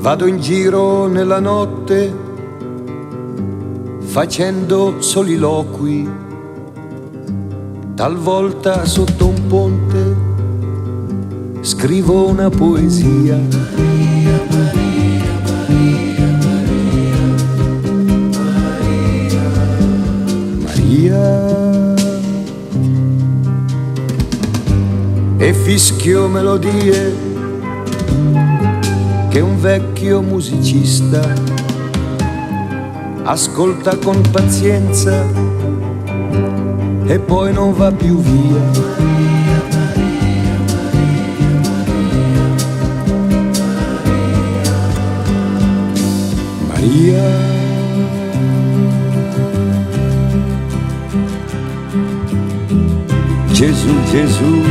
Vado in giro nella notte facendo soliloqui, talvolta sotto un ponte scrivo una poesia. Maria, Maria, Maria, Maria, Maria. E fischio melodie che un vecchio musicista ascolta con pazienza e poi non va più via. Maria, Maria, Maria. Gesù, Gesù,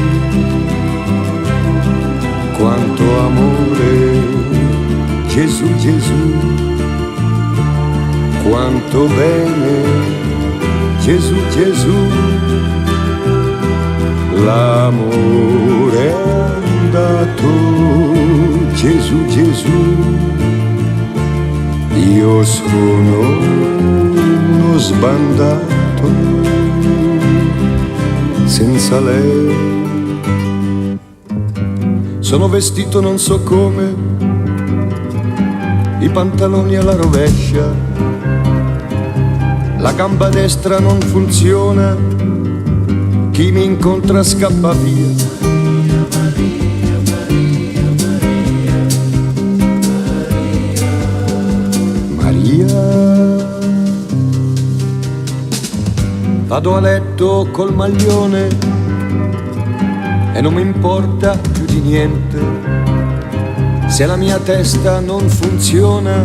quanto amore. Gesù, Gesù, quanto bene. Gesù, Gesù, l'amore è andato. Gesù, Gesù, io sono uno sbandato senza lei. Sono vestito non so come, i pantaloni alla rovescia, la gamba destra non funziona, chi mi incontra scappa via. Maria, vado a letto col maglione e non mi importa più di niente. Se la mia testa non funziona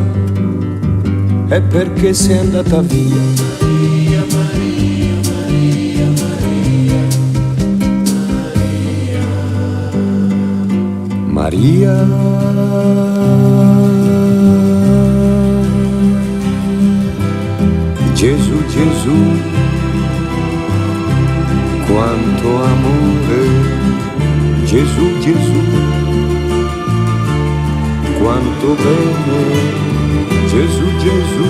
è perché sei andata via. Maria, Maria, Maria, Maria, Maria. Gesù, Gesù, quanto amore. Gesù, Gesù, quanto bene. Gesù, Gesù,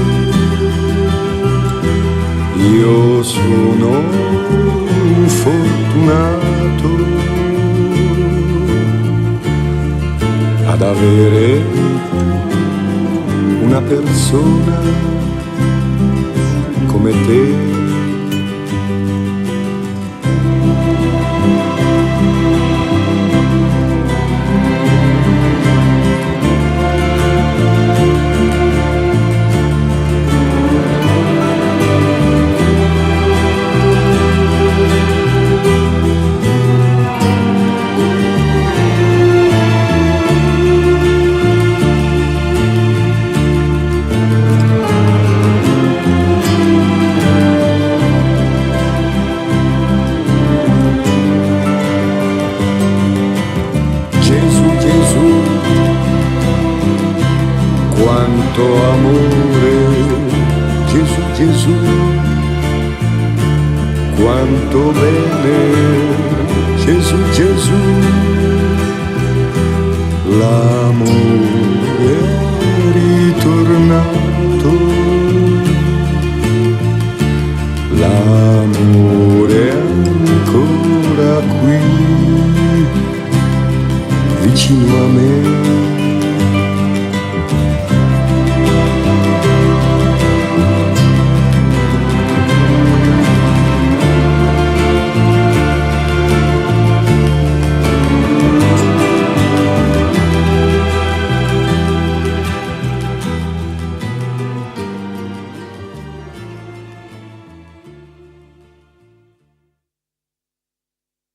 io sono un fortunato ad avere una persona come te. Quanto amore, Gesù, Gesù, quanto bene, Gesù, Gesù, l'amore è ritornato, l'amore è ancora qui, vicino a me.